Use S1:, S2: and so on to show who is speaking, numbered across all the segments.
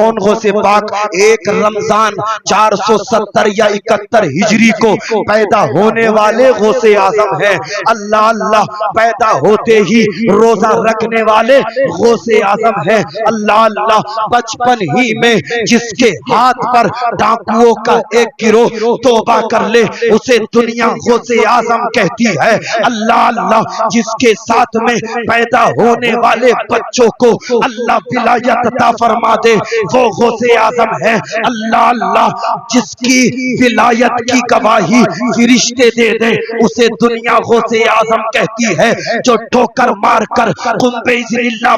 S1: कौन गौसे पाक एक रमजान 470 या 71 हिजरी को पैदा होने वाले गौसे आजम है। अल्लाह अल्लाह, पैदा होते ही रोजा रखने वाले गौसे आजम है। अल्लाह अल्लाह, बचपन ही में जिसके हाथ पर डाकुओं का एक गिरोह तौबा कर ले उसे दुनिया गौसे आजम कहती है। अल्लाह अल्लाह, जिसके साथ में पैदा होने वाले बच्चों को अल्लाह विलायत अता फरमा दे वो गौसे आजम है। अल्लाह अल्लाह, जिसकी विलायत की गवाही फरिश्ते दे दे उसे दुनिया गौसे आजम कहती है। जो ठोकर मार कर कुंबे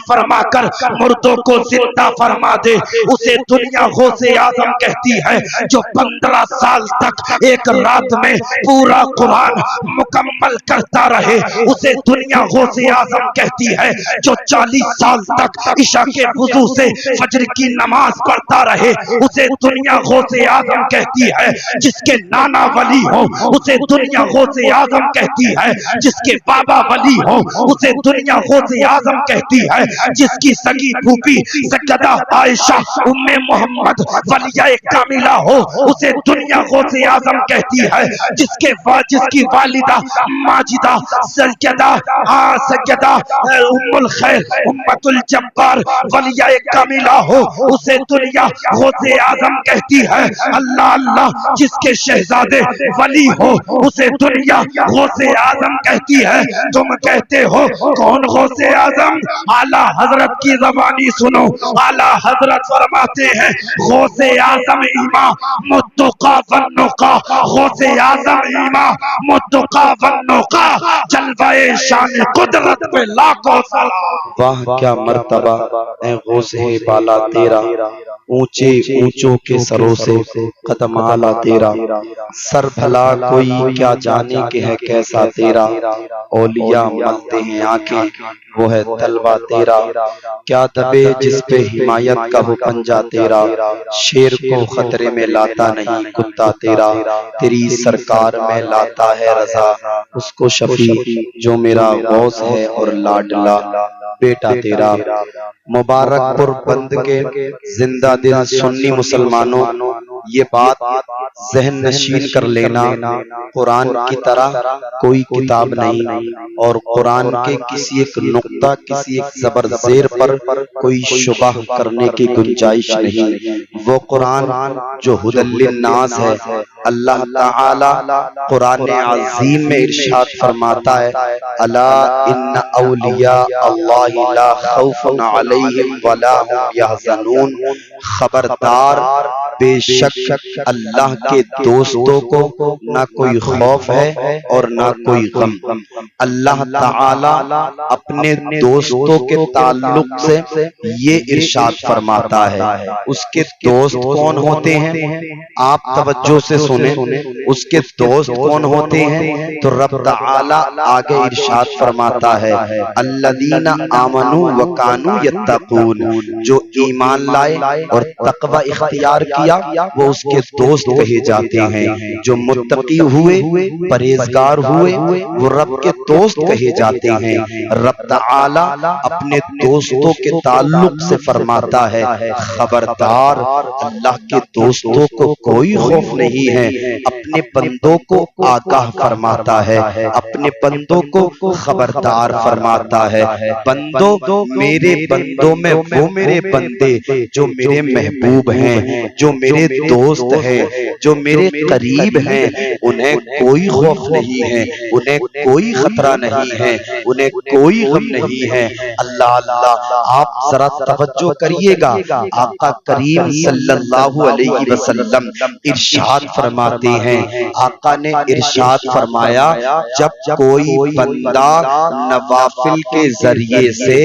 S1: फरमा कर मुर्दों को जिंदा फरमा दे उसे दुनिया गौसे आजम कहती है। जो 15 साल तक एक रात में पूरा कुरान मुकम्मल करता रहे उसे दुनिया गौसे आजम कहती है। जो 40 साल तक इशा के वुजू से फजर की नमाज पढ़ता रहे उसे दुनिया गौसे आजम कहती है। जिसके नाना वली हो उसे दुनिया गौसे आजम कहती है। जिसके बाबा वली हो उसे दुनिया गौसे आजम कहती है। जिसकी सगी फूफी सैयदा आयशा उम्मे मोहम्मद वलिया कामिला हो उसे दुनिया गौसे आजम कहती है। जिसकी वालिदा माजिदा सैयदा उम्मुल खैर उम्मतुल जब्बार वलिया कामिला हो उसे दुनिया गौसे आजम कहती है। अल्लाह अल्लाह, जिसके शहजादे वली हो उसे दुनिया गौसे आजम कहती है। तुम कहते हो कौन गौसे आजम? आला हजरत की ज़बानी सुनो। आला हजरत फरमाते हैं गौसे आजम इमाम मुत्तका वन्नुका, गौसे आजम इमाम मुत्तका वन्नुका, जलवाए शान कुदरत पे लाखों सलाम।
S2: वाह क्या मर्तबा ऐ गौसे बाला तेरा, ऊंचे ऊंचों के सरों से कदम आला तेरा। सर भला कोई क्या जाने के है कैसा तेरा, औलिया मलते हैं आंखें वो है तलवा तेरा। क्या दबे जिस पे हिमायत का वो पंजा तेरा, शेर को खतरे में लाता नहीं कुत्ता तेरा। तेरी सरकार में लाता है रजा उसको शफी जो मेरा गौस है और लाडला बेटा तेरा। मुबारकपुर बंद के जिंदा दिल सुन्नी मुसलमानों, ये बात जहन नशीन कर लेना, कुरान की तरह कोई किताब नहीं और कुरान के किसी एक नुक्ता किसी एक जबर जेर पर कोई शुबह करने की गुंजाइश नहीं। वो कुरान जो हुदल्लिन नास है। अल्लाह ताला कुरान अजीम में इरशाद फरमाता है, अला इन्ना औलिया अल्लाह ला खौफुन अलैहिम वला हुम यहज़नून, खबरदार बेशक अल्लाह के दोस्तों को ना कोई खौफ है और ना कोई गम। अल्लाह ताला अपने दोस्तों के ताल्लुक से ये इरशाद फरमाता है। उसके दोस्त कौन होते हैं आप तवज्जो से सुने, उसके दोस्त कौन होते हैं तो रब ताला आगे इरशाद फरमाता है, अल्लज़ीना आमनू व कानू यत्तकून, जो ईमान लाए और तकवा इख्तियार किया वो उसके दोस्त कहे जाते हैं। जो मुत्तकी हुए परहेजगार हुए वो रब के दोस्त कहे जाते हैं। रब ताला अपने दोस्तों के ताल्लुक से फरमाता है, खबरदार अल्लाह के दोस्तों को कोई खौफ नहीं है। अपने बंदों को आगाह फरमाता है, अपने बंदों को खबरदार फरमाता है। बंदों मेरे बंदों में वो मेरे बंदे जो मेरे महबूब हैं, जो मेरे दोस्त हैं, जो मेरे करीब हैं, उन्हें कोई खौफ नहीं है, उन्हें कोई खतरा नहीं है, उन्हें कोई गम नहीं है। अल्लाह अल्लाह, आप जरा तवज्जो करिएगा। आका करीम सल्लल्लाहु अलैहि वसल्लम इरशाद फरमाते हैं, आका ने इरशाद फरमाया, जब कोई बंदा नवाफिल के जरिए से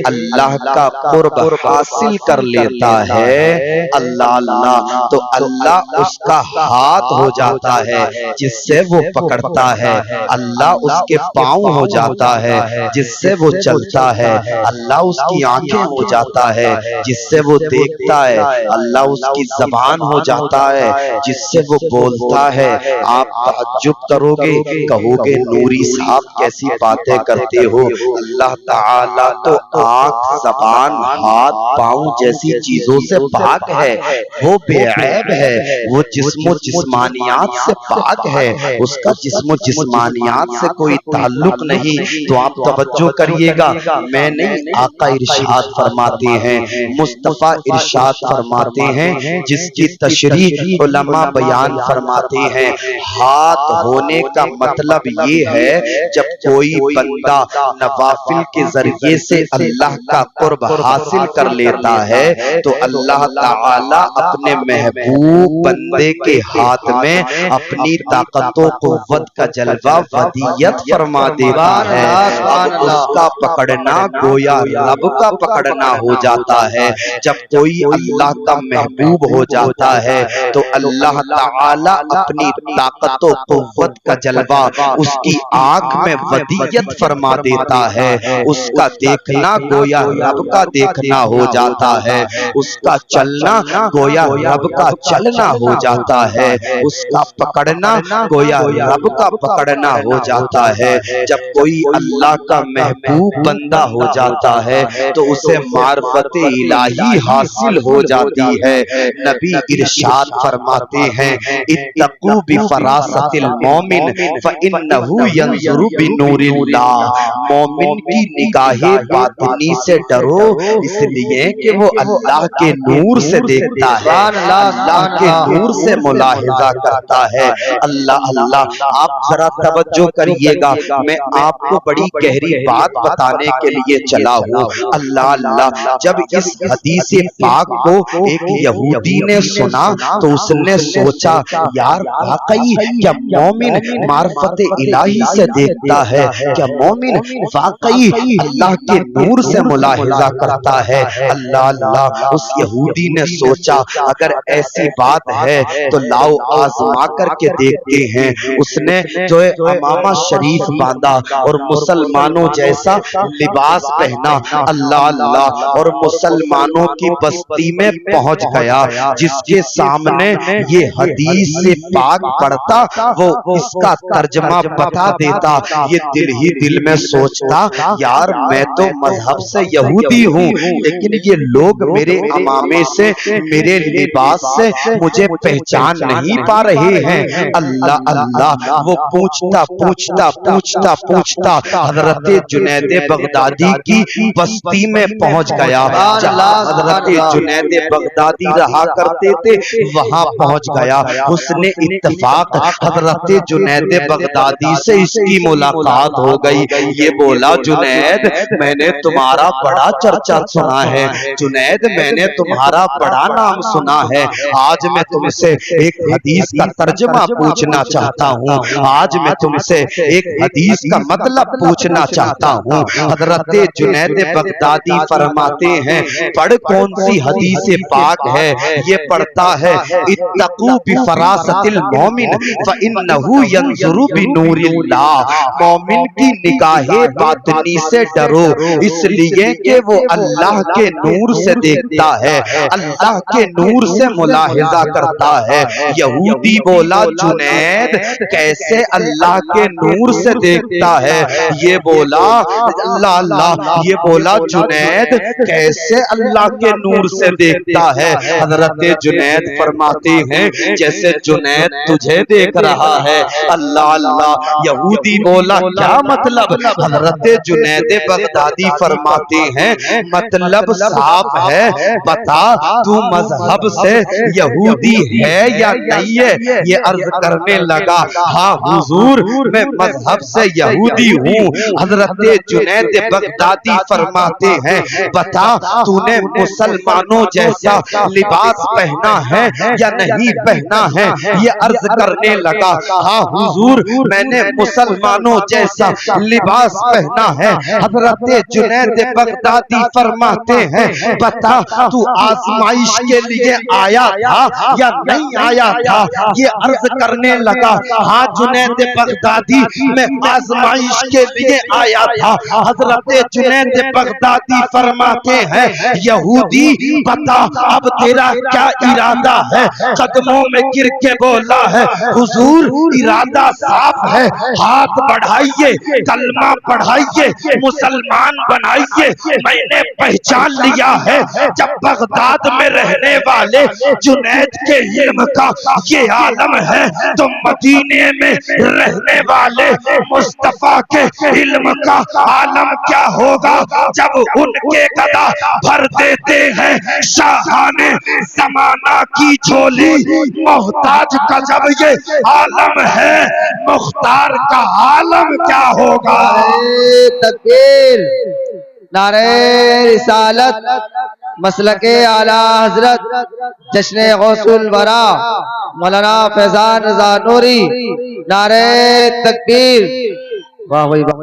S2: अल्लाह का कुर्ब हासिल कर लेता है, अल्लाह अल्लाह तो अल्लाह उसका हाथ हो जाता है जिससे वो पकड़ता है, अल्लाह उसके पाँव हो जाता है जिससे वो चलता है, अल्लाह उसकी आंखें हो जाता है जिससे वो देखता है, अल्लाह उसकी ज़बान हो जाता है जिससे वो बोलता है। आप ताज्जुब करोगे, कहोगे नूरी साहब कैसी बातें करते हो। अल्लाह ताला तो आँख, ज़बान, हाथ, पाँव जैसी चीजों से पाक है, वो बेऐब है, वो जिस्मो जिस्मानियात से पाक है, उसका जिस्मो जिस्मानियात से कोई ताल्लुक नहीं। तो आप तवज्जो करिएगा, मैं नहीं, आका इरशाद फरमाते हैं, मुस्तफा इरशाद फरमाते हैं, जिसकी तशरीह उलमा बयान फरमाते हैं। हाथ होने का मतलब ये है जब कोई बंदा नवाफिल के जरिए से अल्लाह का कुर्ब हासिल कर लेता है तो अल्लाह ताला अपने महबूब बंदे के हाथ में अपनी ताकतों कुव्वत का जलवा वदियत फरमा देता है। अब उसका पकड़ना गोया रब का पकड़ना हो जाता है। जब कोई अल्लाह का महबूब हो जाता है तो अल्लाह ताला अपनी ताकतों कुव्वत का जलवा उसकी आंख में वदियत फरमा देता है। उसका देखना गोया रब का देखना हो जाता है, उसका चलना गोया रब का चलना हो जाता है, उसका पकड़ना गोया रब का पकड़ना हो जाता है। जब कोई अल्लाह का महबूब बंदा हो जाता है तो उसे मार्फत इलाही हासिल हो जाती है। नबी इरशाद फरमाते हैं, इत्तकू बिफरासतिल मोमिन फइन्नहु यंजुरु बिनूरिल्लाह। मोमिन की निगाहे बातिनी से डरो इसलिए कि वो अल्लाह के नूर से देखता है, अल्लाह के नूर से मुलाहिजा करता है। अल्लाह अल्लाह, आप जरा तवज्जो करिएगा, मैं आपको बड़ी गहरी बात बताने के लिए चला हूँ। अल्लाह अल्लाह, जब इस हदीस पाक को एक यहूदी ने सुना तो उसने सोचा, यार वाकई क्या मोमिन मार्फत इलाही से देखता है, क्या मोमिन वाकई अल्लाह के नूर से मुलाहिजा करता है। अल्लाह अल्लाह, उस यहूदी ने सोचा अगर ऐसी बात है तो लाओ आजमा करके देखते हैं। उसने जो है अमामा शरीफ बांधा और मुसलमानों जैसा लिबास पहना। अल्लाह अल्लाह, और मुसलमानों की बस्ती में पहुंच गया। जिसके सामने ये हदीस से पाक पढ़ता वो इसका तर्जमा बता देता। ये दिल ही दिल में सोचता, यार मैं तो मजहब से यहूदी हूँ लेकिन ये लोग मेरे अमामे से, मेरे लिबास से मुझे पहचान नहीं पा रहे हैं। अल्लाह अल्लाह, वो पूछता पूछता पूछता पूछता हजरत जुनैद बगदादी की बस्ती में पहुंच गया। जहाँ हजरत जुनैद बगदादी रहा करते थे वहां पहुंच गया। उसने इत्तेफाक हजरत जुनैद बगदादी से इसकी मुलाकात हो गई। ये बोला, जुनैद मैंने तुम्हारा बड़ा चर्चा सुना है, जुनैद मैंने तुम्हारा बड़ा नाम सुना है। आज मैं तुमसे एक हदीस का तर्जमा पूछना चाहता हूँ, आज मैं तुमसे एक हदीस का मतलब पूछना चाहता हूँ। हजरत जुनैद बगदादी फरमाते हैं, पढ़ कौन सी हदीस पाक है? ये पढ़ता है, इत्तकू बिफरासतिल मोमिन फइन्नहु यंजुरु बिनूरिल्लाह। मोमिन की निगाहे बातिनी से डरो इसलिए कि वो अल्लाह के नूर से देखता है, अल्लाह के नूर से मुलाहिजा करता है। यहूदी बोला, जुनैद कैसे अल्लाह के नूर से देखता है? ये बोला, अल्लाह अल्लाह, ये बोला, जुनैद कैसे अल्लाह के नूर से देखता है? हजरत जुनैद फरमाते हैं, जैसे जुनैद तुझे देख रहा है। अल्लाह अल्लाह, यहूदी बोला, क्या मतलब? हजरत जुनैद बगदादी फरमाते हैं, मतलब साफ है, बता तू मजहब से यहूदी है या नहीं है? ये अर्ज करने लगा, हाँ हुजूर मैं मजहब से यहूदी हूँ। हजरत जुनैद बगदादी फरमाते हैं, बता तूने मुसलमानों जैसा लिबास पहना है या नहीं पहना है? ये अर्ज करने लगा, हाँ हुजूर मैंने मुसलमानों जैसा लिबास पहना है। हजरत जुनैद बगदादी फरमाते हैं, बता तू आजमाइश के लिए
S1: आया था या नहीं आया था, ये अर्ज करने लगा। हाँ जुनैद बगदादी में आजमाइश के लिए आया था। हजरत जुनैद बगदादी फरमाते हैं, यहूदी बता अब तेरा क्या इरादा है? कदमों में गिर के बोला है, हुजूर इरादा साफ है, हाथ बढ़ाइए, कलमा पढ़ाइए, मुसलमान बनाइए। मैंने पहचान लिया है, जब बगदाद में रहने वाले जुनैद के इल्म का ये आलम है, तो मदीने में रहने वाले मुस्तफा के इल्म का आलम क्या होगा? जब उनके गदा भर देते हैं शाहाने ज़माना की झोली, मोहताज का जब ये आलम है, मुख्तार का आलम क्या होगा?
S3: तकबीर, नारे रिसालत, मसलके आला हजरत जश्न गौसुल वरा मौलाना फैजान रज़ा नूरी, नारे तकबीर। वाह भाई वाह।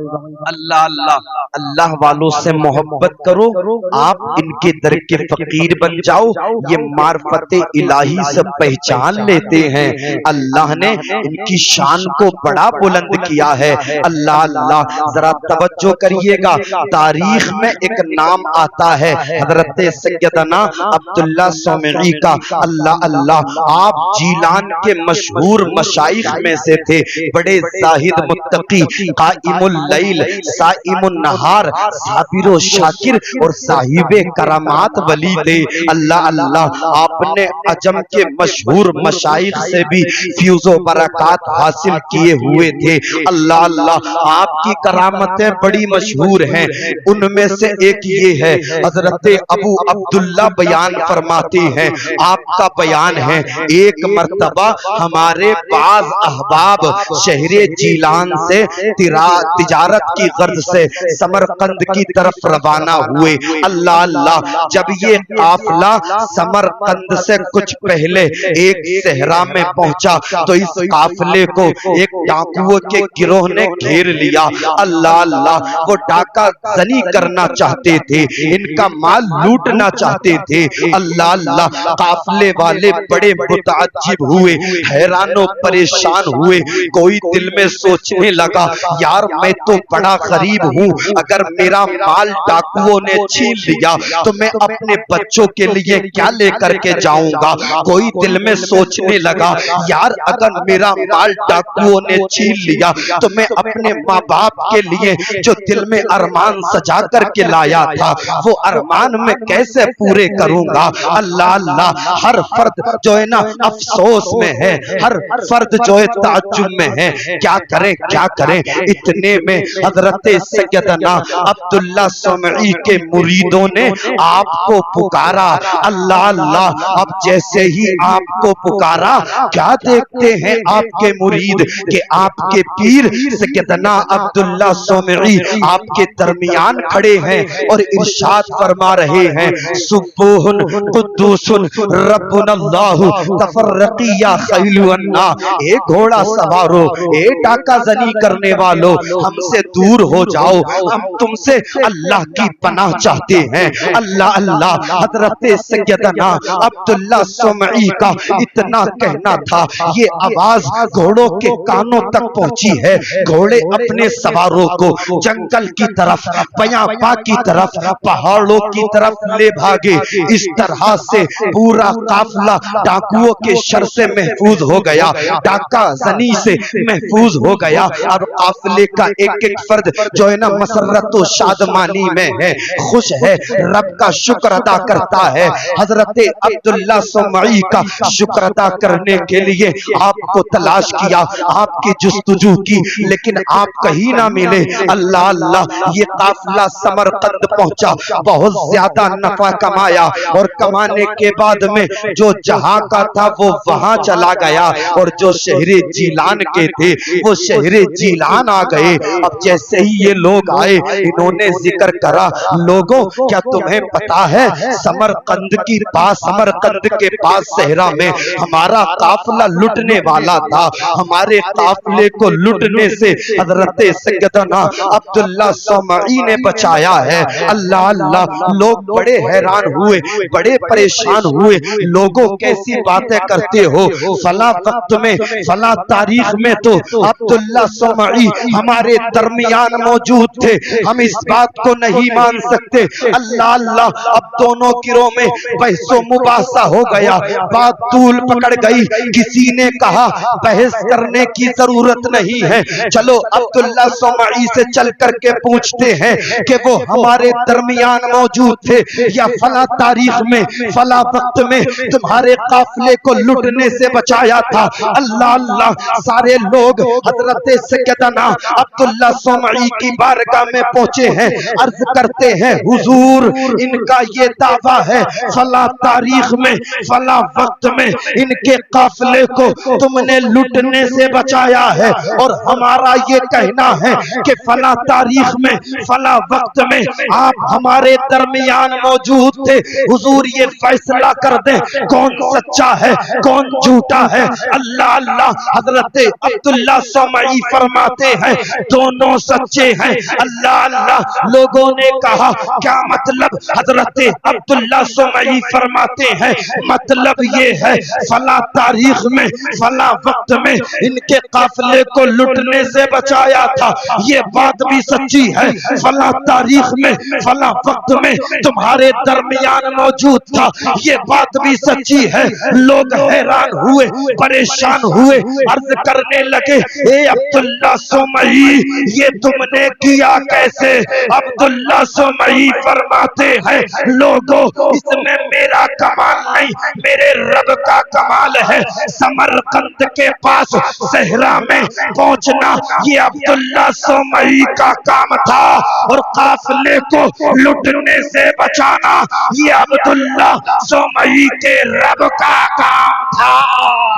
S1: अल्लाह अल्लाह अल्लाह वालों से मोहब्बत करो, आप इनके दर के फकीर बन जाओ। ये मार्फत इलाही से पहचान लेते हैं। अल्लाह ने इनकी शान को बड़ा बुलंद किया है। अल्लाह अल्लाह, जरा तवज्जो करिएगा, तारीख में एक नाम आता है हजरत सैयदना अब्दुल्ला सौमरी का। अल्लाह अल्लाह, आप जीलान के मशहूर मशाइख में से थे, बड़े जाहिद मुत्तकी, काइमुल लैल, साइमुन नहार, साबिरो शाकिर और साहिबे करामात वली थे। अल्लाह अल्लाह, आपने अजम के मशहूर मशाइख से भी फ्यूज़ो बरक़ात हासिल किए हुए थे। अल्लाह अल्लाह, आपकी करामतें बड़ी मशहूर हैं। उनमें से एक ये है, हजरत अबू अब्दुल्ला बयान फरमाते हैं, आपका बयान है, एक मर्तबा हमारे बाज अहबाब शहरे जीलान से तिजारत की गर्ज से समरकंद की तरफ रवाना हुए। अल्लाह अल्लाह, जब ये काफिला समरकंद से कुछ पहले एक सहरा में पहुंचा, तो इस काफिले को एक डाकुओं के गिरोह ने घेर लिया। अल्लाह अल्लाह, वो डाका जनी करना चाहते थे, इनका माल लूटना चाहते थे। अल्लाह अल्लाह, काफिले वाले बड़े मुताज्जिब हुए, हैरानो परेशान हुए। कोई दिल में सोचने लगा, यार मैं तो बड़ा गरीब हूँ, अगर मेरा माल डाकुओं ने छीन लिया तो मैं अपने बच्चों के लिए क्या लेकर के जाऊंगा। कोई दिल में सोचने लगा, यार अगर मेरा माल डाकुओं ने छीन लिया तो मैं अपने माँ बाप के लिए जो दिल में अरमान सजा करके लाया था, वो अरमान में कैसे पूरे करूंगा। अल्लाह अल्लाह, हर फर्द जो है ना अफसोस में है, हर फर्द जो है ताज्जुब में है, क्या करें क्या करें। इतने में हजरत सैयदना अब्दुल्ला सौमरी के मुरीदों ने आपको पुकारा। अल्लाह अल्लाह, अब जैसे ही आपको पुकारा, क्या देखते हैं आपके मुरीद कि आपके पीर सैयदना अब्दुल्ला सौमरी आपके दरमियान खड़े हैं और इरशाद फरमा रहे हैं, सुब्बुहुन कुद्दूसुन रब्बुनल्लाहु तफर्रकिया खैलुन्ना। ए घोड़ा सवारो, ए डाका जनी करने वालों, हमसे दूर हो जाओ, हम तुमसे अल्लाह की पनाह चाहते हैं। अल्लाह अल्लाह, हजरत सैयदना अब्दुल्ला सौमरी का इतना कहना था, ये आवाज घोड़ों के कानों तक पहुंची है। घोड़े अपने सवारों को जंगल की तरफ, पयापा की तरफ, पहाड़ों की तरफ ले भागे। इस तरह से पूरा काफिला डाकुओं के शर से महफूज हो गया, डाका जनी से महफूज हो गया। और काफिले का एक एक फर्द जो है ना मसरत और शादमानी में है, खुश है, रब का शुक्र अदा करता है। हजरत अब्दुल्ला सौमरी का शुक्र अदा करने के लिए आपको तलाश किया, आपकी जुस्तजू की, लेकिन आप कहीं ना मिले। अल्लाह अल्लाह, ये काफिला समरकंद पहुंचा, बहुत ज्यादा नफा कमाया और कमाने के बाद में जो जहां का था वो वहां चला गया और जो शहरे जीलान के थे वो शहरे जीलान आ गए। अब जैसे ही ये लोग आए, इन्होंने जिक्र करा, लोगों क्या तुम्हें पता है समरकंद की पास, समरकंद के पास सहरा में हमारा काफिला लुटने वाला था, हमारे काफिले को लुटने से हजरत सैयदना अब्दुल्ला सौमई ने बचाया है। अल्लाह अल्लाह, लोग बड़े हैरान हुए, बड़े परेशान हुए, लोगों कैसी बातें करते हो, फला वक्त में फला तारीख में तो अब्दुल्ला सौमई हमारे दरमियान मौजूद थे, हम इस बात को नहीं मान सकते। अल्लाह अल्लाह, अब दोनों गिरोह में बहसो मुबासा हो गया, बात तूल पकड़ गई। किसी ने कहा बहस करने की जरूरत नहीं है, चलो अब्दुल्ला सौमई से चल करके पूछते हैं कि वो हमारे दरमियान मौजूद थे या फला तारीख में फला वक्त में तुम्हारे काफिले को लुटने से बचाया था। अल्लाह अल्लाह, सारे लोग हजरत सैयदना अब्दुल्ला सौमई की बारगाह में पहुंचे हैं, अर्ज करते हैं हुजूर इनका ये दावा है फला तारीख में फला वक्त में इनके काफिले को तुमने लुटने से बचाया है, और हमारा ये कहना है कि फला तारीख में फला वक्त में आप हमारे दरमियान मौजूद थे। हुजूर ये फैसला कर दे कौन सच्चा है कौन झूठा है। अल्लाह अल्लाह, हजरत अब्दुल्ला सौमई फरमाते हैं दोनों सच्चे हैं। अल्लाह अल्लाह, लोगों ने कहा क्या मतलब? हजरत अब्दुल्ला सौमई फरमाते हैं मतलब ये है फला तारीख में फला वक्त में इनके काफिले को लुटने से बचाया था, ये बात भी सच्ची है। फला तारीख में फला वक्त में तुम्हारे दरमियान मौजूद था, ये बात भी सच्ची है। लोग हैरान हुए, परेशान हुए, अर्ज करने लगे ए अब्दुल्ला सौमई ये तुमने किया कैसे? अब्दुल्ला सौमई फरमाते हैं लोगों इसमें मेरा कमाल नहीं, मेरे रब का कमाल है। समरकंद के पास सहरा में पहुंचना ये अब्दुल्ला सौमई का काम था, और काफिले को लुटने से बचाना ये अब्दुल्ला सौमई के रब का काम था।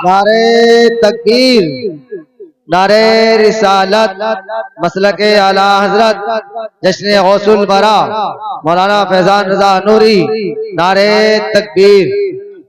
S3: नारे तकबीर, नारे रिसालत, मसलके आला हजरत जश्न गौसुल बरा मौलाना फैजान रजा नूरी, नारे तकबीर।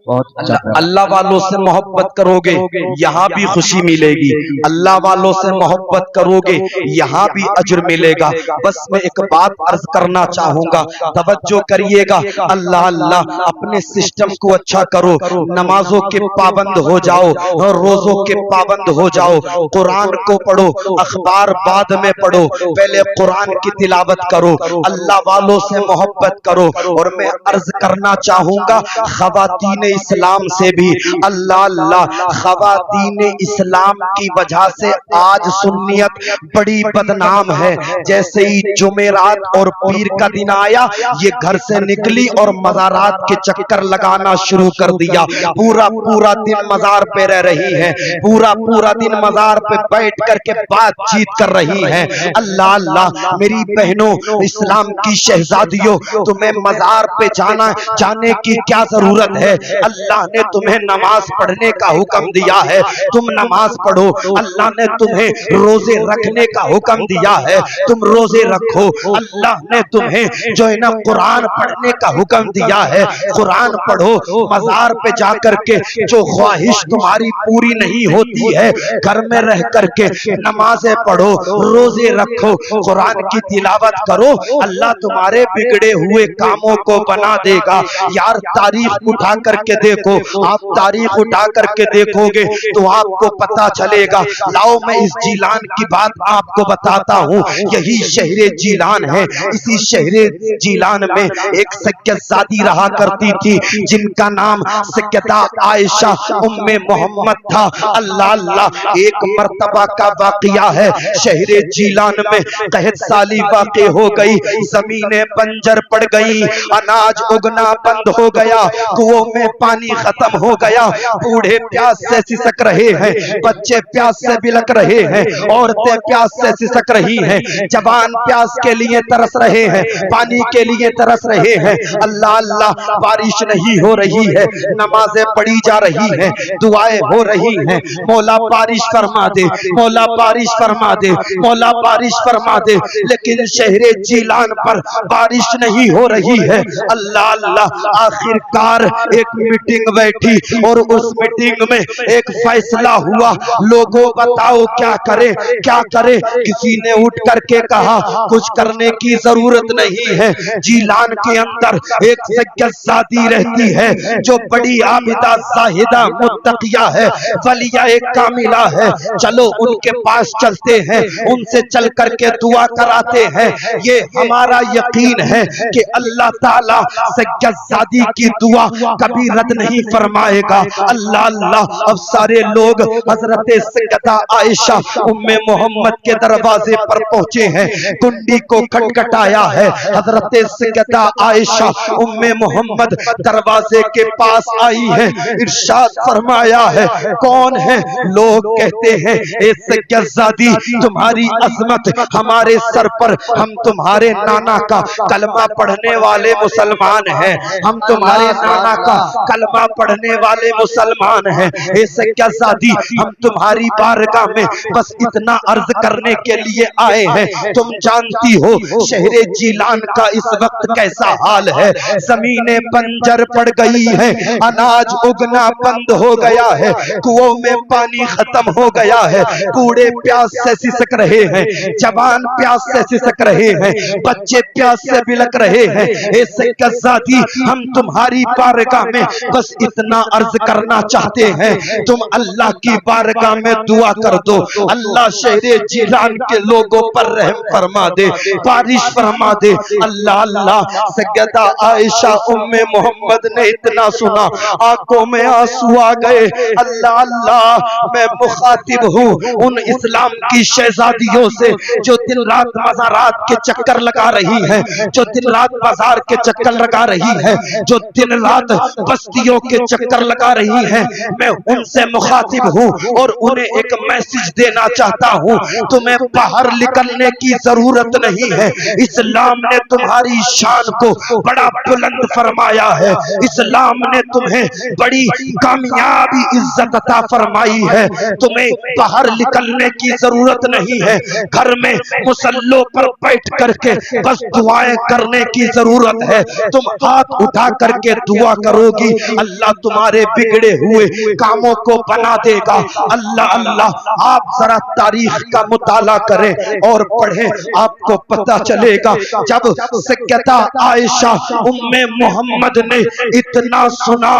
S2: अल्लाह वालों से मोहब्बत करोगे यहाँ भी खुशी मिलेगी, अल्लाह वालों से मोहब्बत करोगे यहाँ भी अजर मिलेगा। बस मैं एक बात अर्ज करना चाहूंगा, तवज्जो करिएगा। अल्लाह अल्लाह, अपने सिस्टम को अच्छा करो, नमाजों के पाबंद हो जाओ और रोजों के पाबंद हो जाओ, कुरान को पढ़ो, अखबार बाद में पढ़ो, पहले कुरान की तिलावत करो, अल्लाह वालों से मोहब्बत करो। और मैं अर्ज करना चाहूंगा खवातीन इस्लाम से भी, अल्लाह अल्लाह, खवातीन इस्लाम की वजह से आज सुन्नियत बड़ी बदनाम है। जैसे ही जुमेरात और पीर का दिन आया, ये घर से निकली और मज़ारात के चक्कर लगाना शुरू कर दिया। पूरा पूरा दिन मज़ार पे रह रही है, पूरा पूरा दिन मज़ार पे बैठ करके बातचीत कर रही है। अल्लाह अल्लाह, मेरी बहनों, इस्लाम की शहजादियों, तुम्हें मज़ार पे जाने की क्या जरूरत है? अल्लाह ने तुम्हें नमाज पढ़ने का हुक्म दिया है, तुम नमाज पढ़ो। अल्लाह ने तुम्हें रोजे रखने का हुक्म दिया है, तुम रोजे रखो। अल्लाह ने तुम्हें जो है ना कुरान पढ़ने का हुक्म दिया है, कुरान पढ़ो। मज़ार पे जाकर के जो ख्वाहिश तुम्हारी पूरी नहीं होती है, घर में रह करके नमाजें पढ़ो, रोजे रखो, कुरान की तिलावत करो, अल्लाह तुम्हारे बिगड़े हुए कामों को बना देगा। यार तारीख उठा करके देखो, आप तारीख उठा करके देखोगे तो आपको पता चलेगा। लाओ मैं इस जीलान की बात आपको बताता हूँ, यही शहरे जीलान है। इसी शहरे जीलान में एक सैयदजादी रहा करती थी, जिनका नाम सैयदा आयशा उम्मे मोहम्मद था। अल्लाह अल्लाह, एक मर्तबा का वाकया है, शहरे जीलान में कहत साली वाक़े हो गई, जमीनें बंजर पड़ गई, अनाज उगना बंद हो गया, कुओं में
S1: पानी खत्म हो गया, बूढ़े प्यास से सिसक रहे हैं, बच्चे प्यास से बिलक रहे हैं, औरतें प्यास से सिसक रही हैं, जवान प्यास के लिए तरस रहे हैं, पानी के लिए तरस रहे हैं। अल्लाह अल्लाह, बारिश नहीं हो रही है, नमाजें पढ़ी जा रही हैं, दुआएं हो रही हैं, मौला बारिश फरमा दे, मौला बारिश फरमा दे, मौला बारिश फरमा दे, लेकिन शहरे जीलान पर बारिश नहीं हो रही है। अल्लाह अल्लाह, आखिरकार एक मीटिंग बैठी और उस मीटिंग में एक फैसला हुआ, लोगों बताओ क्या करें क्या करें। किसी ने उठ करके कहा कुछ करने की जरूरत नहीं है, जीलान के अंदर एक सज्जदादी रहती है जो बड़ी आबिदा साहिदा मुत्तकिया है, वलिया एक कामिला है, चलो उनके पास चलते हैं, उनसे चल करके दुआ कराते हैं। ये हमारा यकीन है कि अल्लाह ताला सज्जदादी की दुआ कभी रद्द नहीं फरमाएगा। अल्लाह अल्लाह, अब सारे लोग हजरत सैयदा आयशा उम्मे मोहम्मद के दरवाजे पर पहुंचे हैं, कुंडी को खटखटाया है, हजरत सैयदा आयशा उम्मे मोहम्मद दरवाजे के पास आई है, इरशाद फरमाया है कौन है? लोग कहते हैं ए सज्जदादी, तुम्हारी अजमत हमारे सर पर, हम तुम्हारे नाना का कलमा पढ़ने वाले मुसलमान हैं, हम तुम्हारे नाना का कलमा पढ़ने वाले मुसलमान हैं। ए सज्जदादी, हम तुम्हारी बारगाह में बस इतना अर्ज करने के लिए आए हैं, तुम जानती हो शहरे जीलान का इस वक्त कैसा हाल है, जमीनें बंजर पड़ गई है, अनाज उगना बंद हो गया है, कुओं में पानी खत्म हो गया है, बूढ़े प्यास से सिसक रहे हैं, जवान प्यास से सिसक रहे हैं, बच्चे प्यास से बिलक रहे हैं। ए सज्जदादी, हम तुम्हारी बारगाह में बस इतना अर्ज करना चाहते हैं, तुम अल्लाह की बारगाह में दुआ कर दो, अल्लाह शहरे जीलान के लोगों पर रहम फरमा दे, बारिश फरमा दे। अल्लाह अल्लाह, सैयदा आयशा उम्मे मोहम्मद ने इतना सुना, आंखों में आंसू आ गए। अल्लाह अल्लाह, मैं मुखातिब हूँ उन इस्लाम की शहजादियों से जो दिन रात मज़ारात के चक्कर लगा रही है, जो दिन रात बाजार के चक्कर लगा रही है, जो दिन रात बस्तियों के चक्कर लगा रही है। मैं उनसे मुखातिब हूँ और उन्हें एक मैसेज देना चाहता हूँ, तुम्हें बाहर निकलने की जरूरत नहीं है, इस्लाम ने तुम्हारी शान को बड़ा बुलंद फरमाया है, इस्लाम ने तुम्हें बड़ी कामयाबी इज्जत अता फरमाई है, तुम्हें बाहर निकलने की जरूरत नहीं है, घर में मुसल्लों पर बैठ करके बस दुआएं करने की जरूरत है। तुम हाथ उठा करके दुआ करोगी, अल्लाह तुम्हारे बिगड़े हुए कामों को बना देगा। अल्लाह अल्लाह, आप जरा तारीख का मुताला करें और पढ़ें, आपको पता चलेगा जब सैयदा आयशा उम्मे मोहम्मद ने इतना सुना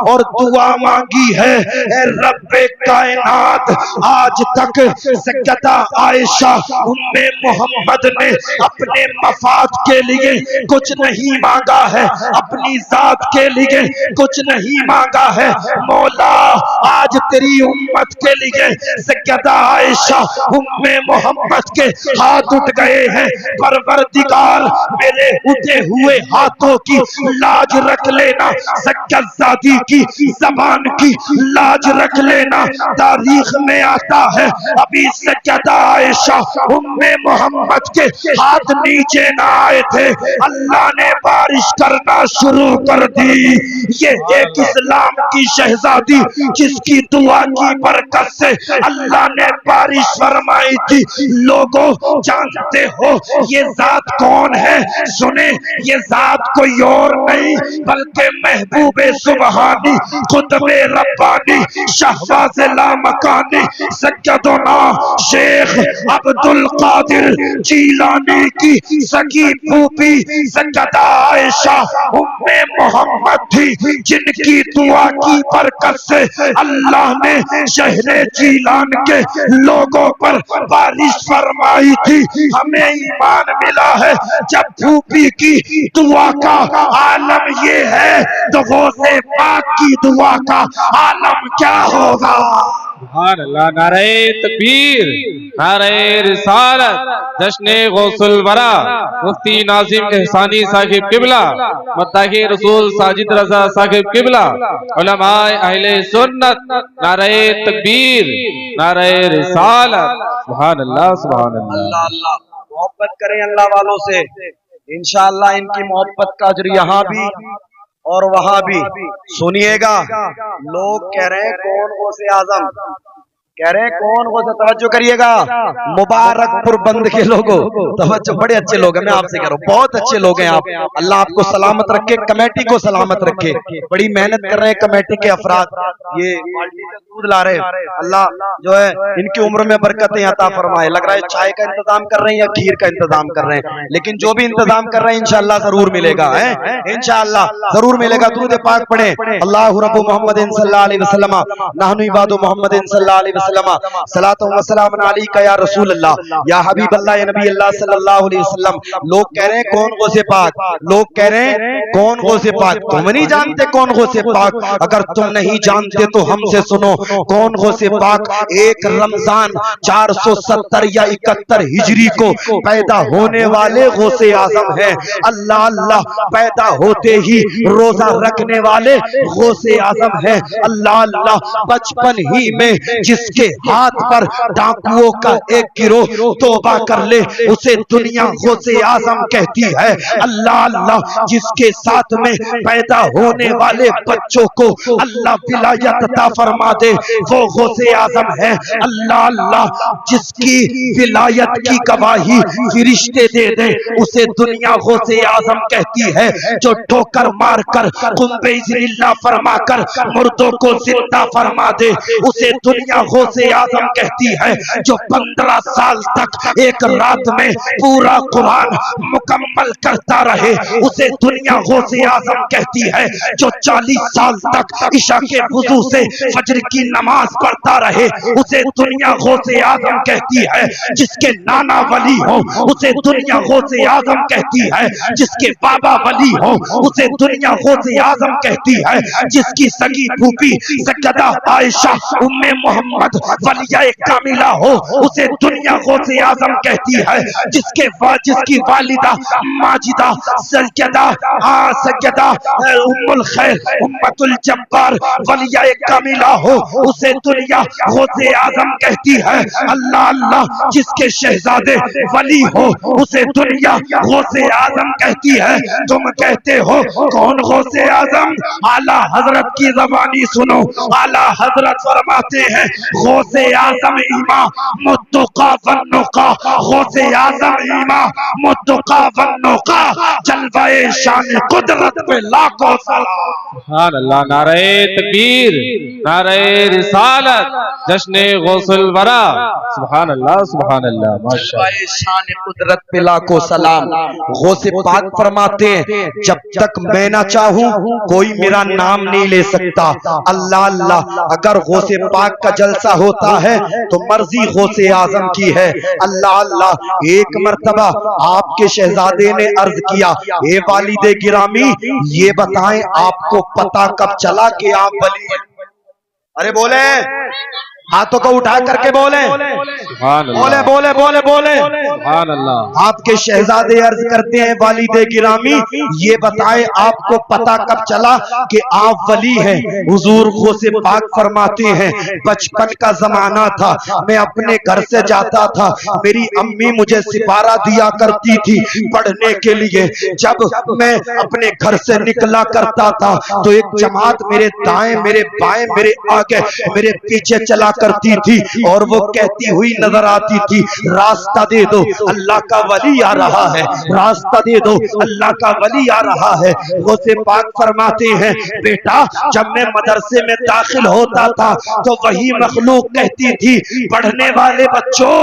S1: और दुआ मांगी है, ए रब्बे कायनात, आज तक सैयदा आयशा उम्मे मोहम्मद ने अपने मफाद के लिए कुछ नहीं मांगा है, अपनी जात के लिए कुछ नहीं मांगा है। मौला, आज तेरी उम्मत के लिए सैयदा आयशा उम्मे मोहम्मद के हाथ उठ गए हैं, परवरदिगार मेरे उठे हुए हाथों की लाज रख लेना, सज्जदादी की जबान की लाज रख लेना। तारीख में आता है अभी सैयदा आयशा उम्मे मोहम्मद के हाथ नीचे ना आए थे, अल्लाह ने बारिश करना शुरू कर दी। ये एक इस्लाम की शहजादी जिसकी दुआ की बरकत से अल्लाह ने बारिश फरमाई थी। लोगों, जानते हो ये जात कौन है? सुने, ये जात कोई और नहीं बल्कि महबूबे सुबहानी, खुतबे रब्बानी, शहबाज़े लामकानी, सैयदना शेख अब्दुल कादिर जीलानी की सगी फूफी सैयदा आयशा उम्मे मोहम्मद थी, जिनकी दुआ की बरकत से अल्लाह ने शहरे जीलान के लोगों पर बारिश फरमाई थी। हमें ईमान मिला है जब फूफी की दुआ का आलम ये है तो गौसे पाक की दुआ का आलम क्या होगा।
S4: सुभान अल्लाह। नारे तकबीर, नारे रिसालत, जश्न गौसुल वरा, मुफ्ती नाजिम एहसानी साहिब किबला, मत्ताकी रसूल साजिद रजा साहिब किबला, उलमाए अहले सुन्नत, नारे तकबीर, नारे रिसालत। सुभान अल्लाह, सुभान अल्लाह।
S1: अल्लाह अल्लाह। मोहब्बत करें अल्लाह वालों से, इंशाअल्लाह इनकी मोहब्बत का अजर यहाँ भी और वहां भी। सुनिएगा, लोग कह रहे हैं कौन गौसे आजम, कह रहे हैं कौन गौसे, तवज्जो करिएगा, मुबारकपुर बंद के लोगों, तवज्जो, बड़े अच्छे लोग हैं, मैं आपसे कह रहा हूँ, बहुत अच्छे लोग हैं आप, अल्लाह आपको सलामत रखे, कमेटी को सलामत रखे, बड़ी मेहनत कर रहे हैं कमेटी के अफराद, ये बाल्टी से दूध ला रहे हैं, अल्लाह जो है इनकी उम्र में बरकतें अता फरमाए। लग रहा है चाय का इंतजाम कर रहे हैं या खीर का इंतजाम कर रहे हैं, लेकिन जो भी इंतजाम कर रहे हैं इंशाअल्लाह जरूर मिलेगा, है इंशाअल्लाह जरूर मिलेगा। दुरूद पाक पढ़े, अल्लाहु रब्बु मुहम्मदिन सल्लल्लाहु अलैहि वसल्लम, नहनु इबादु मुहम्मदिन सल्लल्लाहु अलैहि वसल्लम, सलातु व सलाम अलैका या रसूल अल्लाह या हबीब अल्लाह या नबी अल्लाह सल्लल्लाहु अलैहि वसल्लम। लोग कह रहे हैं कौन गौसे पाक, लोग कह रहे हैं कौन गौसे पाक, तुम नहीं जानते कौन गौसे पाक, अगर तुम नहीं जानते तो हमसे सुनो कौन गौसे पाक। एक रमजान 470 या 71 हिजरी को पैदा होने वाले गौसे आजम है। अल्लाह अल्लाह, पैदा होते ही रोजा रखने वाले गौसे आजम है। अल्लाह अल्लाह, बचपन ही में जिसके हाथ पर डाकुओं का एक गिरोह तौबा कर ले उसे दुनिया गौसे आजम कहती है। अल्लाह अल्लाह, जिसके साथ में पैदा होने वाले बच्चों को अल्लाह विलायत अता फरमा दे वो गौसे आजम है। अल्लाह अल्लाह, जिसकी विलायत की गवाही फरिश्ते दे दे उसे दुनिया गौसे आजम कहती है। जो ठोकर मारकर कुंबे जिल्ला फरमाकर मुर्दों को जिंदा फरमा दे उसे दुनिया गौसे आजम कहती है। जो 15 साल तक एक रात में पूरा कुरान मुकम्मल करता रहे उसे दुनिया गौसे आजम कहती है। जो 40 साल तक इशा के वुजू से फजर की नमाज पढ़ता रहे उसे दुनिया गौसे आजम कहती है। जिसके नाना वली हो उसे दुनिया गौसे आजम कहती है। जिसके बाबा वली हो उसे दुनिया गौसे आजम कहती है। जिसकी सगी फूफी सैयदा आयशा उम्मे मोहम्मद वलिया कामिला हो उसे दुनिया गौसे आजम कहती है। जिसकी वालिदा माजिदा सैयदा सैयदा उम्मुल खैर उम्मतुल जब्बार वलिया कामिला हो उसे दुनिया गौसे आजम कहती है। अल्लाह अल्लाह, जिसके शहजादे वली हो उसे दुनिया गौसे आजम कहती है। तुम कहते हो कौन गौसे आजम, आला हजरत की ज़बानी सुनो। आला हजरत फरमाते हैं गौसे आजम इमा मुत्तका वन्नुका, गौसे आजम इमा मुत्तका वन्नुका, जलवाए शान कुदरत पे लाखों सलाम।
S4: सुभान अल्लाह। नारे तकबीर, नारे रिसालत, जश्न गौसुल वरा। सुभान अल्लाह, सुभान अल्लाह, माशाअल्लाह।
S1: शान कुदरत पे लाखों सलाम। गौसे पाक फरमाते हैं जब तक मैं ना चाहूं कोई मेरा नाम नहीं ले सकता। अल्लाह अल्लाह, अगर गौसे पाक का जलसा होता है तो मर्जी गौसे आजम की है। अल्लाह अल्लाह, एक मर्तबा आपके शहजादे ने अर्ज किया, ए वालिदे गिरामी ये बताएं आपको पता कब चला कि आप वली हैं? अरे बोले, हाथों को उठा करके बोले, बोले बोले बोले बोले।
S4: सुभान अल्लाह।
S1: आपके शहजादे अर्ज करते हैं वालिदे गिरामी ये बताएं आपको पता कब चला कि आप वली हैं? हुजूर गौसे पाक फरमाते हैं बचपन का जमाना था, मैं अपने घर से जाता था, मेरी अम्मी मुझे सिपारा दिया करती थी पढ़ने के लिए। जब मैं अपने घर से निकला करता था तो एक जमात मेरे दाएं मेरे बाएं मेरे आगे मेरे पीछे चला करती थी और वो कहती हुई नजर आती थी रास्ता दे दो अल्लाह का वली आ रहा है, रास्ता दे दो अल्लाह का वली आ रहा है। गौसे पाक फरमाते हैं बेटा जब मैं मदरसे में दाखिल होता था तो वही मखलूक कहती थी पढ़ने वाले बच्चों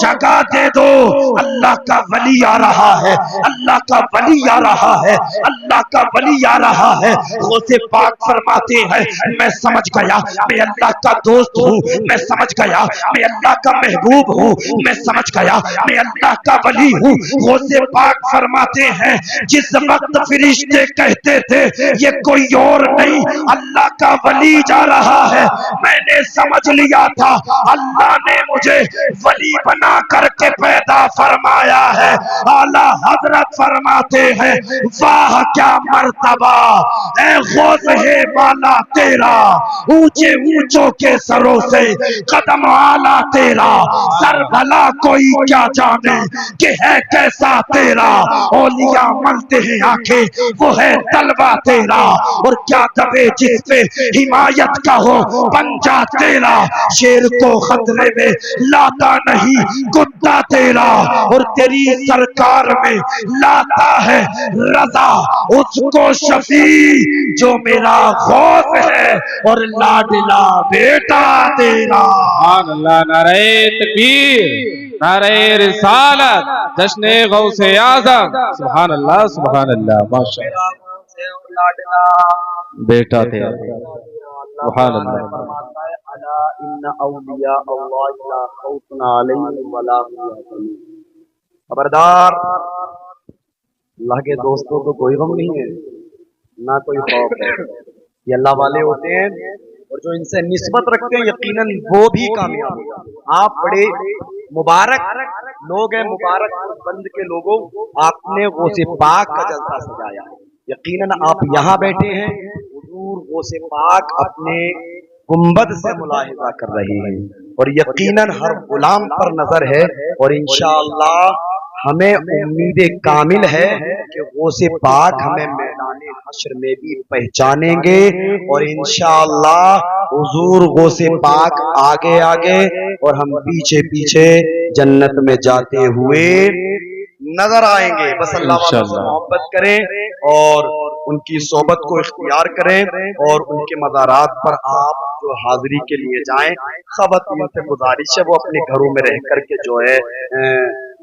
S1: जगह दे दो अल्लाह का वली आ रहा है, अल्लाह का वली आ रहा है, अल्लाह का वली आ रहा है। गौसे पाक फरमाते हैं मैं समझ गया मैं अल्लाह का दोस्त हूँ, मैं समझ गया मैं अल्लाह का महबूब हूँ, मैं समझ गया मैं अल्लाह का वली हूँ। गौसे पाक फरमाते हैं जिस वक्त फरिश्ते कहते थे ये कोई और नहीं अल्लाह का वली जा रहा है, मैंने समझ लिया था अल्लाह ने मुझे वली बना करके पैदा फरमाया है। आला हजरत फरमाते हैं वाह क्या मर्तबा ए गौस है बाला तेरा, ऊंचे ऊंचों के सरों से कदम आला तेरा, सर भला कोई क्या जाने कि है कैसा तेरा। औलिया मलते हैं आंखें वो है तलवा तेरा, और क्या दबे जिस पे हिमायत का हो पंजा तेरा। शेर को खतरे में लाता नहीं कुत्ता तेरा, और तेरी सरकार में लाता है रजा उसको शफी जो मेरा खौफ है और लाडला बेटा तेरा।
S4: सुभान अल्लाह, नारे तकबीर, नारे रिसालत, जश्ने गौसे आजम। सुभान अल्लाह, सुभान अल्लाह, माशाअल्लाह, बेटा तेरा। सुभान अल्लाह।
S2: खबरदार, अल्लाह के दोस्तों को कोई गम नहीं है, ना कोई खौफ है। ये अल्लाह वाले होते हैं और जो इनसे निस्बत रखते हैं यकीनन वो भी कामयाब होगा। आप बड़े मुबारक लोग हैं, मुबारक बंद के लोगों, आपने गौसे पाक का जलसा सजाया। यकीनन आप यहाँ बैठे हैं, हुजूर गौसे पाक अपने गुंबद से मुलाहिजा कर रहे हैं और यकीनन हर गुलाम पर नजर है। और इंशाअल्लाह हमें उम्मीद कामिल है कि गौसे पाक हमें मैदान हश्र में भी पहचानेंगे और इंशाअल्लाह हुजूर गौसे पाक आगे आगे और हम पीछे पीछे जन्नत में जाते हुए नजर आएंगे। बस अल्लाह वालों से मोहब्बत करें और उनकी सोबत को इख्तियार करें और उनके मज़ारात पर आप जो हाजिरी के लिए जाएं। ख़वातीन से गुजारिश है वो अपने घरों में रह करके जो है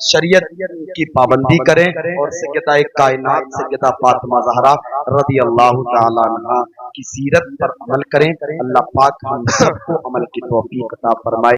S2: शरीयत की पाबंदी करें और सैयदा कायनात सैयदा फातिमा ज़हरा रज़ी अल्लाह तआला अन्हा की सीरत पर अमल करें। अल्लाह पाक हम सबको अमल की तौफीक अता फरमाए।